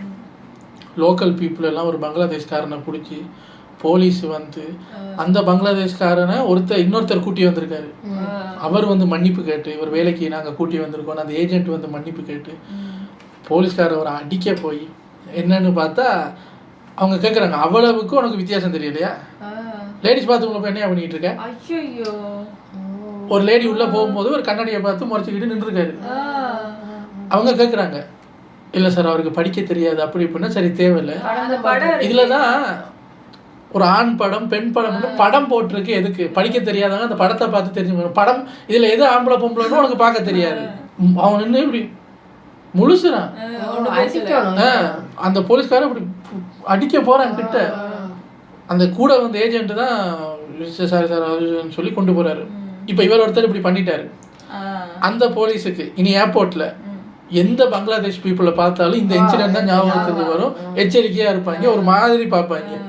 லோக்கல் பீப்புள் எல்லாம் ஒரு பங்களாதேஷ்காரனை பிடிச்சி போலீஸ் வந்து அந்த பங்களாதேஷ்காரனை இன்னொருத்தர் கூட்டி வந்திருக்காரு. அவர் வந்து மன்னிப்பு கேட்டு, இவர் வேலைக்கு நாங்கள் கூட்டி வந்திருக்கோம், அந்த ஏஜென்ட் வந்து மன்னிப்பு கேட்டு போலீஸ்காரர் அவரை அடிக்க போய் என்னன்னு பார்த்தா அவங்க கேட்குறாங்க, அவ்வளவுக்கு உனக்கு வித்தியாசம் தெரியலையா? லேடிஸ் பாத்ரூம்ல போய் என்ன பண்ணிட்டு இருக்க? ஒரு லேடி உள்ள போகும்போது ஒரு கண்ணாடியை பார்த்து முறைச்சிக்கிட்டு நின்றுருக்காரு. அவங்க கேட்குறாங்க, இல்லை சார் அவருக்கு படிக்க தெரியாது அப்படி இப்படின்னா. சரி தேவையில்லை. இதில் தான் ஒரு ஆண் படம் பெண் படம் போட்டிருக்கு. எதுக்கு? படிக்க தெரியாதவங்க அந்த படத்தை பார்த்து தெரிஞ்சுக்கணும். படம் இதில் எது ஆம்பளை பொம்பளைன்னு உனக்கு பார்க்க தெரியாது. அவன் நின்று இப்படி முழுசுறான். அந்த போலீஸ்காரன் இப்படி அடிக்க போறான் கிட்ட. அந்த கூட வந்து ஏஜென்ட் தான் சாரி சார் சொல்லி கொண்டு போறாரு. இப்போ இவர் ஒருத்தர் இப்படி பண்ணிட்டாரு. அந்த போலீஸுக்கு இனி ஏர்போர்ட்ல எந்த பங்களாதேஷ் பீப்புளை பார்த்தாலும் இந்த இன்சிடென்ட் தான் ஞாபகத்துக்கு வரும். எச்சரிக்கையா இருப்பாங்க, ஒரு மாதிரி பார்ப்பாங்க.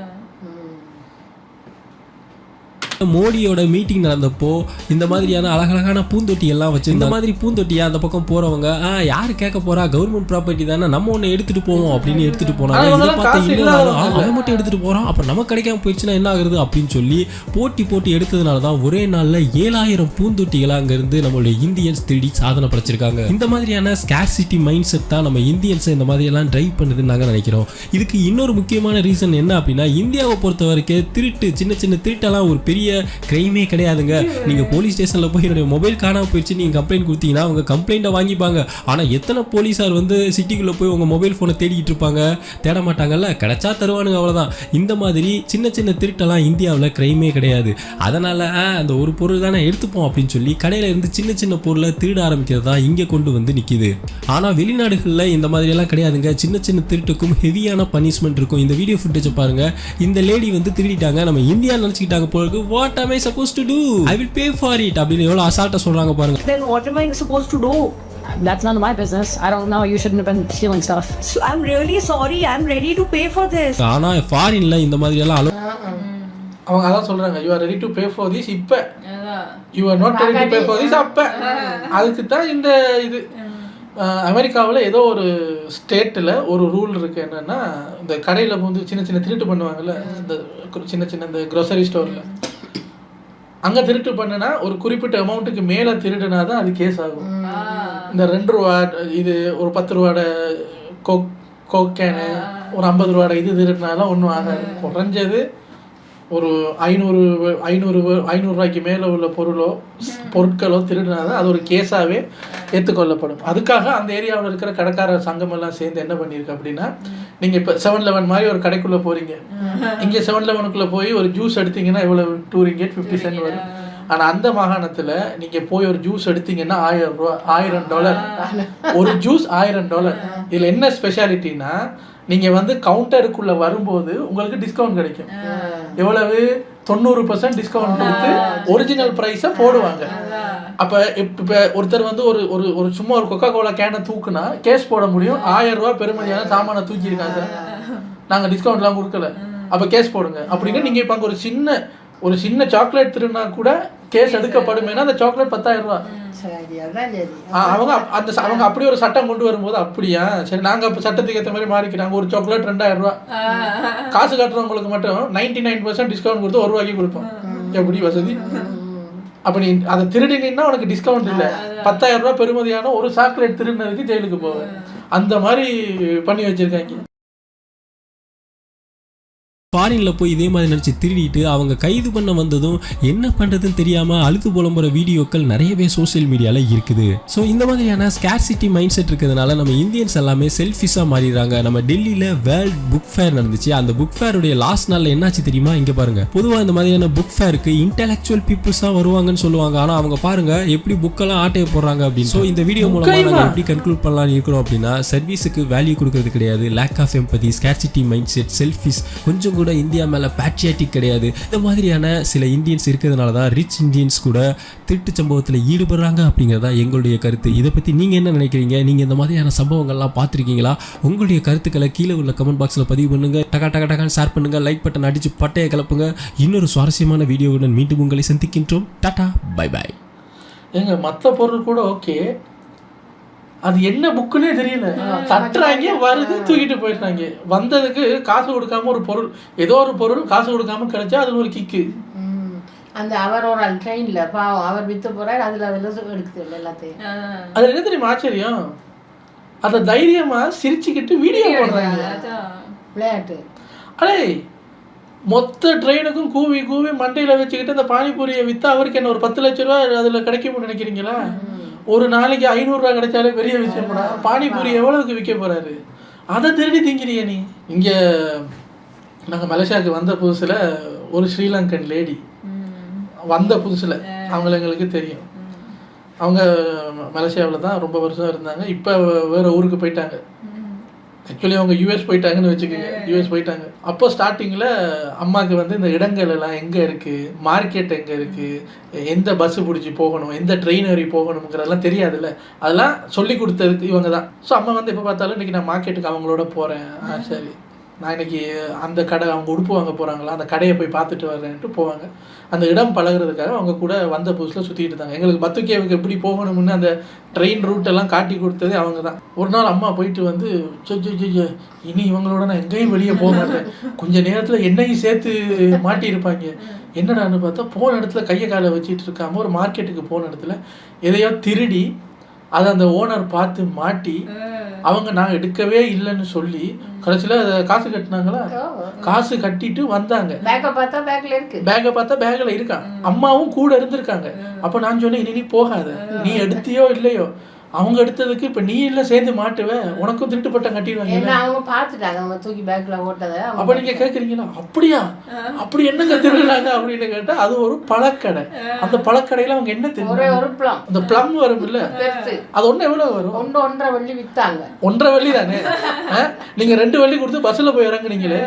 மோடியோட மீட்டிங் நடந்தப்போ இந்த மாதிரியான அழகழகான பூந்தொட்டி எல்லாம் வச்சு, இந்த மாதிரி பூந்தொட்டியா அந்த பக்கம் போறவங்க யாரு கேட்க போறா, கவர்மெண்ட் ப்ராப்பர்ட்டி தானே, நம்ம ஒண்ணு எடுத்துட்டு போவோம் அப்படின்னு எடுத்துட்டு போனாங்க. இதை பார்த்து அவன் மட்டும் எடுத்துட்டு போறான், அப்புறம் நம்ம கிடைக்காம போயிடுச்சுன்னா என்ன ஆகுறது அப்படின்னு சொல்லி போட்டி எடுத்ததுனாலதான் ஒரே நாள்ல 7000 பூந்தொட்டிகளை அங்க இருந்து நம்மளுடைய இந்தியன்ஸ் திருடி சாதனை படைச்சிருக்காங்க. இந்த மாதிரியான ஸ்கேர்சிட்டி மைண்ட் செட் தான் நம்ம இந்தியன்ஸை இந்த மாதிரி எல்லாம் டிரைவ் பண்ணுதுன்னு நாங்க நினைக்கிறோம். இதுக்கு இன்னொரு முக்கியமான ரீசன் என்ன அப்படின்னா, இந்தியாவை பொறுத்த வரைக்கும் திருட்டு, சின்ன சின்ன திருட்டெல்லாம் ஒரு பெரிய கிரைமே கிடையாதுங்க. நீங்க போலீஸ் ஸ்டேஷன்ல போய் என்னுடைய மொபைல் காணாம போயிடுச்சு நீங்க கம்ப்ளைண்ட் கொடுத்தீங்கன்னா அவங்க கம்ப்ளைண்ட்டை வாங்கிப்பாங்க. ஆனா எத்தனை போலீஸார் வந்து சிட்டிக்குள்ள போய் உங்க மொபைல் போனை தேடிக்கிட்டு இருப்பாங்க? தேட மாட்டாங்கல்ல, கிடைச்சா தருவானுங்க, அவ்வளவுதான். இந்த மாதிரி சின்ன சின்ன திருட்டெல்லாம் இந்தியாவில் கிரைமே கிடையாது. அதனால அந்த ஒரு பொருள் தானே எடுத்துப்போம் அப்படின்னு சொல்லி கடையில இருந்து சின்ன சின்ன பொருளை திருட ஆரம்பிக்கிறது தான் இங்க கொண்டு வந்து நிக்குது. ஆனா வெளிநாடுகள்ல இந்த மாதிரி எல்லாம் கிடையாதுங்க. சின்ன சின்ன திருட்டுக்கும் ஹெவியான பனிஷ்மெண்ட் இருக்கும். இந்த வீடியோ ஃபுட்டேஜ் பாருங்க. இந்த லேடி வந்து திருடிட்டாங்க, நம்ம இந்தியா நினைச்சுக்கிட்டாங்க போல. What am I supposed to do? I will pay for it. அப்படின்னு எவ்வளவு அசால்ட்டா சொல்றாங்க பாருங்க. Then what am I supposed to do? That's none of my business. I don't know. You shouldn't have been stealing stuff. So I'm really sorry. I'm ready to pay for this. ஆனா ஃபாரின்ல இந்த மாதிரி எல்லாம் அவங்க அதான் சொல்றாங்க, you are ready to pay for this இப்ப, you are not ready to pay for this அப்ப. அதுக்கு தான் இந்த இது அமெரிக்காவில் ஏதோ ஒரு ஸ்டேட்டில் ஒரு ரூல் இருக்குது. என்னென்னா, இந்த கடையில் வந்து சின்ன சின்ன திருட்டு பண்ணுவாங்கள்ல, இந்த சின்ன சின்ன இந்த க்ரோசரி ஸ்டோரில், அங்கே திருட்டு பண்ணுனா ஒரு குறிப்பிட்ட அமௌண்ட்டுக்கு மேலே திருடுனா தான் அது கேஸ் ஆகும். இந்த 2 ரூபா இது, ஒரு 10 ரூபாட கோக்கேனு, ஒரு 50 ரூபாட இது திருடினாலாம் ஒன்றும் ஆகாது. குறைஞ்சது ஒரு 500 ரூபாய்க்கு மேலே உள்ள பொருட்களோ திருடினாதான் அது ஒரு கேஸாகவே ஏற்றுக்கொள்ளப்படும். அதுக்காக அந்த ஏரியாவில் இருக்கிற கடைக்காரர் சங்கமெல்லாம் சேர்ந்து என்ன பண்ணியிருக்கு அப்படின்னா, நீங்கள் இப்போ 7-Eleven மாதிரி ஒரு கடைக்குள்ளே போகிறீங்க. இங்கே 7-Elevenக்குள்ளே போய் ஒரு ஜூஸ் எடுத்தீங்கன்னா எவ்வளோ? 2 ringgit 50 cent வரும். ஆனா அந்த மாகாணத்துல நீங்க போய் ஒரு ஜூஸ் எடுத்தீங்கன்னா $1000 ஒரு ஜூஸ் $1000. இதுல என்ன ஸ்பெஷாலிட்டினா நீங்க வந்து கவுண்டருக்குள்ள வரும்போது உங்களுக்கு டிஸ்கவுண்ட் கிடைக்கும். எவ்வளவு? 90% டிஸ்கவுண்ட் கொடுத்து ஒரிஜினல் பிரைஸை போடுவாங்க. அப்ப இப்ப ஒருத்தர் வந்து ஒரு சும்மா ஒரு கொக்கா கோலா கேனை தூக்குனா கேஸ் போட முடியும். $1000 பெருமதியான சாமான தூக்கி இருக்காங்க சார், நாங்க டிஸ்கவுண்ட்லாம் கொடுக்கல, அப்ப கேஸ் போடுங்க அப்படின்னு. நீங்க இப்ப அங்க ஒரு சின்ன சாக்லேட் திருனா கூட கேஸ் எடுக்கப்படும். ஏன்னா அந்த சாக்லேட் $10,000. அவங்க அப்படி ஒரு சட்டம் கொண்டு வரும்போது அப்படியா சரி நாங்க அப்ப சட்டத்துக்கு ஏற்ற மாதிரி மாறிக்கிறாங்க. ஒரு சாக்லேட் $2000, காசு கட்டுறவங்களுக்கு மட்டும் 99% டிஸ்கவுண்ட் கொடுத்து $1 கொடுப்போம். எப்படி வசதி? அப்ப நீ அதை திருடினா உனக்கு டிஸ்கவுண்ட் இல்லை. $10,000 பெருமதியான ஒரு சாக்லேட் திருடினதுக்கு ஜெயிலுக்கு போவேன். அந்த மாதிரி பண்ணி வச்சிருக்காங்க. ஃபாரினில் போய் இதே மாதிரி நினச்சி திருடிட்டு அவங்க கைது பண்ண வந்ததும் என்ன பண்ணுறதுன்னு தெரியாமல் அழுது புலம்புற வீடியோக்கள் நிறையவே சோசியல் மீடியாவில் இருக்குது. ஸோ இந்த மாதிரியான ஸ்கேர்சிட்டி மைண்ட் செட் இருக்கிறதுனால நம்ம இந்தியன்ஸ் எல்லாமே செல்ஃபிஷாக மாறிடுறாங்க. நம்ம டெல்லியில் வேர்ல்ட் புக் ஃபேர் நடந்துச்சு. அந்த புக் ஃபேருடைய லாஸ்ட் நாளில் என்னாச்சு தெரியுமா? இங்கே பாருங்கள். பொதுவாக இந்த மாதிரியான புக் ஃபேருக்கு இன்டெலெக்சுவல் பீப்புள்ஸாக வருவாங்கன்னு சொல்லுவாங்க. ஆனால் அவங்க பாருங்கள் எப்படி புக்கெல்லாம் ஆட்டையை போடுறாங்க அப்படின்னு. ஸோ இந்த வீடியோ மூலமாக நாங்கள் எப்படி கன்க்ளூட் பண்ணலாம்னு இருக்கிறோம் அப்படின்னா, சர்வீஸுக்கு வேல்யூ கொடுக்கறது கிடையாது, lack of empathy, scarcity mindset, selfish, கொஞ்சம் கூட இந்தியா மேல பேட்ரியாட்டிக் கிடையாது. இந்த மாதிரியான சில இந்தியன்ஸ் இருக்கிறதுனால தான் ரிச் இந்தியன்ஸ் கூட திருட்டு சம்பவத்தில் ஈடுபடுறாங்க அப்படிங்கிறதா எங்களுடைய கருத்து. இதை பற்றி நீங்கள் என்ன நினைக்கிறீங்க? நீங்கள் இந்த மாதிரியான சம்பவங்கள்லாம் பார்த்துருக்கீங்களா? உங்களுடைய கருத்துக்களை கீழே உள்ள கமெண்ட் பாக்ஸில் பதிவு பண்ணுங்க. டகான்னு ஷேர் பண்ணுங்க, லைக் பட்டன் அடிச்சு பட்டையை கிளப்புங்க. இன்னொரு சுவாரஸ்யமான வீடியோவுடன் மீண்டும் உங்களை சந்திக்கின்றோம். Tata, bye bye. எங்க மற்ற பொருள் கூட ஓகே, அது என்ன புக்குன்னே தெரியல, தட்டுறாங்க வருது தூக்கிட்டு போயிடுறாங்க. வந்ததுக்கு காசு கொடுக்காம ஒரு பொருள், ஏதோ ஒரு பொருள் காசு கொடுக்காம கிடைச்சா அதுல ஒரு கிக்கு. அந்த அவர் ஒரு ட்ரெயின்ல பாவம் அவர் வித்து போறாரு, அதுல எடுக்குது எல்லாத்தையும். அதுல என்ன தெரியுமா ஆச்சரியம்? அத தைரியமா சிரிச்சுக்கிட்டு வீடியோ போடுறாங்க. விளையாட்டு. அடே மொத்த ட்ரெயினுக்கும் கூவி கூவி மண்டையில வச்சுக்கிட்டு அந்த பானிபூரியை வித்தா அவருக்கு என்ன ஒரு 10 லட்ச ரூபா அதுல கிடைக்கும்னு நினைக்கிறீங்களா? ஒரு நாளைக்கு $500 கிடைச்சாலே பெரிய விஷயம். பானிபூரி எவ்வளவுக்கு விற்க போறாரு? அதை திருடி திங்கிறிய நீ. இங்க நாங்கள் மலேசியாவுக்கு வந்த புதுசுல ஒரு ஸ்ரீலங்கன் லேடி வந்த புதுசுல, அவங்கள எங்களுக்கு தெரியும். அவங்க மலேசியாவில் தான் ரொம்ப வருஷம் இருந்தாங்க. இப்போ வேற ஊருக்கு போயிட்டாங்க. ஆக்சுவலி அவங்க யூஎஸ் போயிட்டாங்கன்னு வச்சுக்கோங்க. யூஎஸ் போயிட்டாங்க. அப்போ ஸ்டார்டிங்கில் அம்மாவுக்கு வந்து இந்த இடங்கள் எல்லாம் எங்கே இருக்குது, மார்க்கெட் எங்கே இருக்குது, எந்த பஸ்ஸு பிடிச்சி போகணும், எந்த ட்ரெயின் ஏறி போகணுங்கிறதெல்லாம் தெரியாதுல்ல. அதெல்லாம் சொல்லி கொடுத்ததுக்கு இவங்க தான். ஸோ அம்மா வந்து எப்போ பார்த்தாலும் இன்றைக்கி நான் மார்க்கெட்டுக்கு அவங்களோட போகிறேன், சரி நான் இன்றைக்கி அந்த கடை அவங்க உடுப்பு வாங்க போகிறாங்களா அந்த கடையை போய் பார்த்துட்டு வர்றேன்ட்டு போவாங்க. அந்த இடம் பழகிறதுக்காக அவங்க கூட வந்த புதுசில் சுற்றிட்டு இருந்தாங்க. எங்களுக்கு பத்துக்கேவுக்கு எப்படி போகணும்னு அந்த ட்ரெயின் ரூட்டெல்லாம் காட்டி கொடுத்ததே அவங்க தான். ஒரு நாள் அம்மா போயிட்டு வந்து இனி இவங்களோட நான் எங்கேயும் வெளியே போக மாட்டேன், கொஞ்சம் நேரத்தில் என்னையும் சேர்த்து மாட்டியிருப்பாங்க. என்னடான்னு பார்த்தா போன இடத்துல கையை காலை வச்சுட்டு இருக்காமல் ஒரு மார்க்கெட்டுக்கு போன இடத்துல எதையோ திருடி அதை அந்த ஓனர் பார்த்து மாட்டி அவங்க நாங்கள் எடுக்கவே இல்லைன்னு சொல்லி கடைசியில் அதை காசு கட்டினாங்களா, காசு கட்டிட்டு வந்தாங்க. பேக்கை பார்த்தா பேக்கில் இருக்கான். அம்மாவும் கூட இருந்திருக்காங்க. அப்போ நான் சொன்னேன் இனி போகாத, நீ எடுத்தியோ இல்லையோ அவங்க எடுத்ததுக்கு இப்போ நீ இல்லை சேர்ந்து மாட்டுவ, உனக்கும் திருட்டு பட்டம் கட்டிடுவாங்க. அவங்க பார்த்துட்டாங்க அவங்க தூக்கி பேக்கில் ஓட்டதை. அப்போ நீங்கள் கேட்குறீங்களா அப்படியா, அப்படி என்னங்க திருடுறாங்க அப்படின்னு கேட்டால் அது ஒரு பழக்கடை. அந்த பழக்கடையில் அவங்க என்ன திருடுறாங்க, அந்த ப்ளம் வரும் இல்லை, அது ஒன்று எவ்வளோ வரும்? 1.5 வெள்ளி விற்றாங்க. 1.5 வெள்ளி தானே. நீங்கள் 2 வெள்ளி கொடுத்து பஸ்ஸில் போய் இறங்குனீங்களே,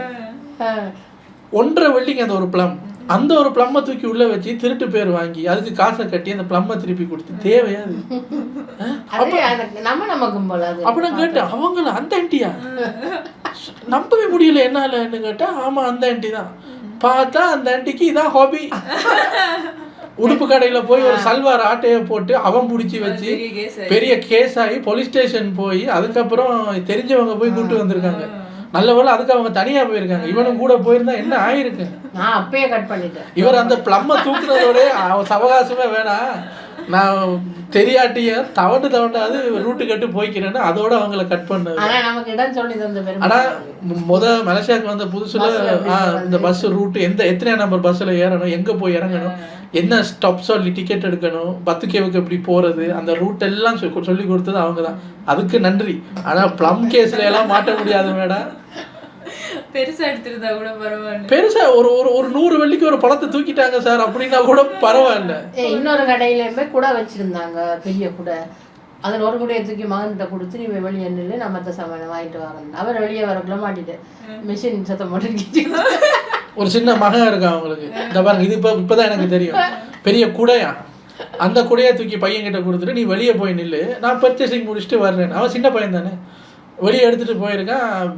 1.5 வெள்ளிங்க அந்த ஒரு ப்ளம். அந்த ஒரு ப்ளம்மை தூக்கி உள்ள வச்சு திருட்டு பேர் வாங்கி அதுக்கு காசை கட்டி அந்த ப்ளம்மை திருப்பி கொடுத்து தேவையாது. அப்ப நான் கேட்டேன் அவங்கள அந்த ஆண்டியா, நம்பவே முடியல என்னாலன்னு கேட்டா ஆமா அந்த ஆண்டி தான். பார்த்தா அந்த ஆண்டிக்கு இதான் ஹாபி. உடுப்பு கடையில போய் ஒரு சல்வார் ஆட்டையை போட்டு அவன் பிடிச்சி வச்சு பெரிய கேஸ் ஆகி போலீஸ் ஸ்டேஷன் போய் அதுக்கப்புறம் தெரிஞ்சவங்க போய் கூப்பிட்டு வந்திருக்காங்க. நல்ல வேளை அதுக்கு அவங்க தனியா போயிருக்காங்க. இவனும் கூட போயிருந்தா என்ன ஆயிருக்கு, நான் அப்பயே கட் பண்ணிட்டேன். இவர் அந்த பிளம்ம தூக்குறதோட சவகாசமே வேணாம், நான் தெரியாட்டிய தவண்டாது ரூட்டு கட்டு போய்க்கிறேன்னு அதோட அவங்கள கட் பண்ண. ஆனா மலேசியாவுக்கு வந்த புதுசுல இந்த பஸ் ரூட் எத்தனை நம்பர் பஸ்ல ஏறணும், எங்க போய் இறங்கணும், என்ன ஸ்டாப் சொல்லி டிக்கெட் எடுக்கணும், பத்துக்கேவுக்கு எப்படி போறது, அந்த ரூட் எல்லாம் சொல்லி கொடுத்தது அவங்க தான். அதுக்கு நன்றி. ஆனா பிளம் கேஸ்ல எல்லாம் மாட்ட முடியாது மேடம். பெருசா எடுத்துருந்தா கூட பரவாயில்ல. பெருசா ஒரு ஒரு ஒரு 100 வெள்ளிக்கு ஒரு பழத்தை தூக்கிட்டாங்க சார் அப்படின்னா கூட பரவாயில்ல. இன்னொரு கடையிலுமே குடை வச்சிருந்தாங்க, பெரிய குடை. அதில் ஒரு குடையை தூக்கி மகன்கிட்ட கொடுத்து நீ வெளியே நின்று நான் மற்ற சாமானை வாங்கிட்டு வரேன். அவர் வெளியே வரக்குள்ள மாட்டிட்டு மிஷின் சத்தம் போட்டு ஒரு சின்ன மகன் இருக்கா அவங்களுக்கு. இந்த பாருங்க, இது இப்பதான் எனக்கு தெரியும். பெரிய குடையா, அந்த குடையை தூக்கி பையன்கிட்ட கொடுத்துட்டு நீ வெளியே போய் நில்லு, நான் பர்ச்சேசிங் முடிச்சுட்டு வர்றேன். அவன் சின்ன பையன் தானே, வெளியே எடுத்துட்டு போயிருக்கான்.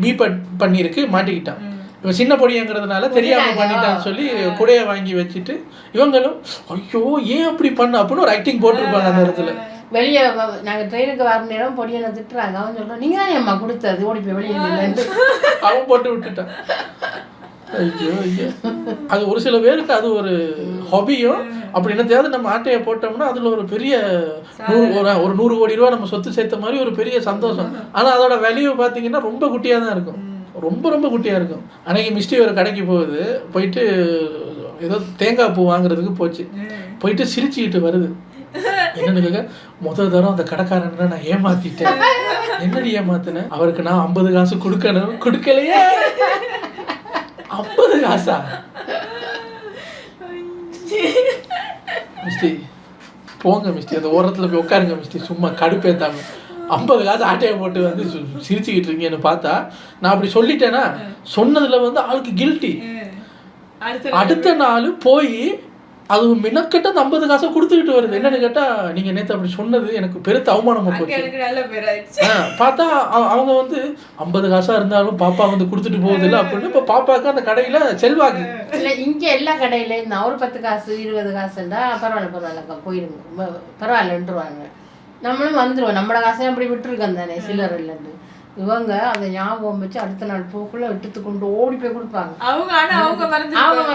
பீப் பண்ணியிருக்கு, மாட்டிக்கிட்டான். இவன் சின்ன பொடியங்கிறதுனால தெரியாம பண்ணிட்டான்னு சொல்லி குடையை வாங்கி வச்சுட்டு இவங்களும் ஐயோ ஏன் அப்படி பண்ண அப்படின்னு ஒரு ஆக்டிங் போட்டிருப்பாங்க அந்த இடத்துல. வெளியே நாங்கள் ட்ரெயினுக்கு வர நேரம் பொடியனை திட்டுறாங்க. அவன் சொல்கிறான் நீங்கள் தான் அம்மா கொடுத்தது, ஓடி போய் வெளியே இல்லைன்னு அவன் போட்டு விட்டுட்டான். ஐயோ ஐயோ, அது ஒரு சில பேருக்கு அது ஒரு ஹாபியும். அப்படி என்னத்தையாவது நம்ம ஆட்டையை போட்டோம்னா அதில் ஒரு பெரிய ஒரு 100 கோடி ரூபா நம்ம சொத்து சேர்த்த மாதிரி ஒரு பெரிய சந்தோஷம். ஆனால் அதோட வேல்யூ பார்த்தீங்கன்னா ரொம்ப குட்டியாக தான் இருக்கும், ரொம்ப ரொம்ப குட்டியாக இருக்கும். அன்னைக்கு மிஸ்டி ஒரு கடைக்கு போகுது, போயிட்டு ஏதோ தேங்காய் பூ வாங்குறதுக்கு போச்சு. போயிட்டு சிரிச்சுக்கிட்டு வருது. என்னன்னு கேட்க, முதல் தரம் அந்த கடைக்காரன் நான் ஏமாத்திட்டேன். என்னடி ஏமாத்தினேன்? அவருக்கு நான் 50 காசு கொடுக்கணும், கொடுக்கலையே. 50 காசா? மிஸ்டி போங்க மிஸ்டி, அந்த ஓரத்தில் போய் உட்காருங்க மிஸ்டி, சும்மா கடுப்பேத்தாம. 50 காசு ஆட்டையை போட்டு வந்து சிரிச்சுக்கிட்டு இருக்கீங்கன்னு பார்த்தா நான் அப்படி சொல்லிட்டேன்னா சொன்னதுல வந்து ஆளுக்கு கில்ட்டி. அடுத்த நாள் போய் அது மினக்கிட்ட அந்த 50 காசை கொடுத்துக்கிட்டு வருது. என்னன்னு கேட்டா, நீங்க நேற்று அப்படி சொன்னது எனக்கு பெருத்த அவமானமா போச்சு. பார்த்தா அவங்க வந்து 50 காசா இருந்தாலும் பாப்பா வந்து கொடுத்துட்டு போகுது இல்லை அப்படின்னு. இப்போ பாப்பாவுக்கு அந்த கடையில செல்வாக்கு இல்லை. இங்கே எல்லா கடையிலையும் தான் ஒரு 10 காசு 20 காசுண்டா பரவாயில்ல போயிருங்க, பரவாயில்லன்றுவாங்க. நம்மளும் வந்துடுவோம், நம்மளோட காசையும் அப்படி விட்டுருக்கோம் தானே சிலர் இல்லைன்னு. இவங்க அந்த ஞாபகம் வச்சு அடுத்த நாள் போக்குள்ள விட்டுத்து கொண்டு ஓடி போய் கொடுப்பாங்க.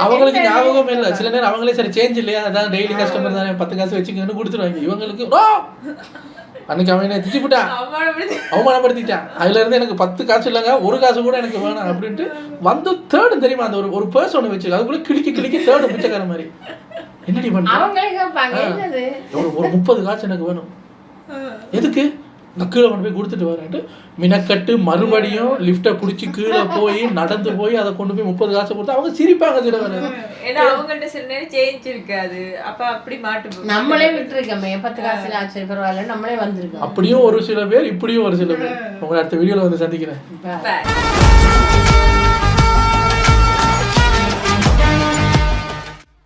அவங்களுக்கு ஞாபகம் இல்லை. சில நேரம் அவங்களே சரி சேஞ்ச் இல்லையா, அதான் டெய்லி கஸ்டமர் தானே 10 காசு வச்சுக்கன்னு கொடுத்துருவாங்க. இவங்களுக்கு அன்னைக்கு அவன் என்ன திட்டிவிட்டான், அவமானப்படுத்திட்டான். அதுல இருந்து எனக்கு 10 காசு இல்லைங்க, 1 காசு கூட எனக்கு வேணாம் அப்படின்ட்டு வந்து தேர்டு தெரியுமா, அந்த ஒரு பர்ஸ் ஒன்று வச்சு அதுக்குள்ள கிளிக்கி தேர்டு பிச்சைக்கார மாதிரி. என்னடி பண்ண அவங்களே கேட்பாங்க, ஒரு 30 காசு எனக்கு வேணும், எதுக்கு நான் கீழே கொண்டு போய் கொடுத்துட்டு வரேன்ட்டு மினக்கட்டு மறுபடியும் லிஃப்ட்டை பிடிச்சி கீழே போய் நடந்து போய் அதை கொண்டு போய் 30 காசு கொடுத்து அவங்க சிரிப்பாங்க. சில பேர் ஏன்னா அவங்கள்ட்ட சில நேரம் சேஞ்ச் இருக்காது, அப்ப அப்படி மாட்டு நம்மளே விட்டுருக்கோமே 10 காசுல ஆச்சு பரவாயில்ல, நம்மளே வந்திருக்கோம். அப்படியும் ஒரு சில பேர், இப்படியும் ஒரு சில பேர். உங்களை அடுத்த வீடியோல வந்து சந்திக்கிறேன்.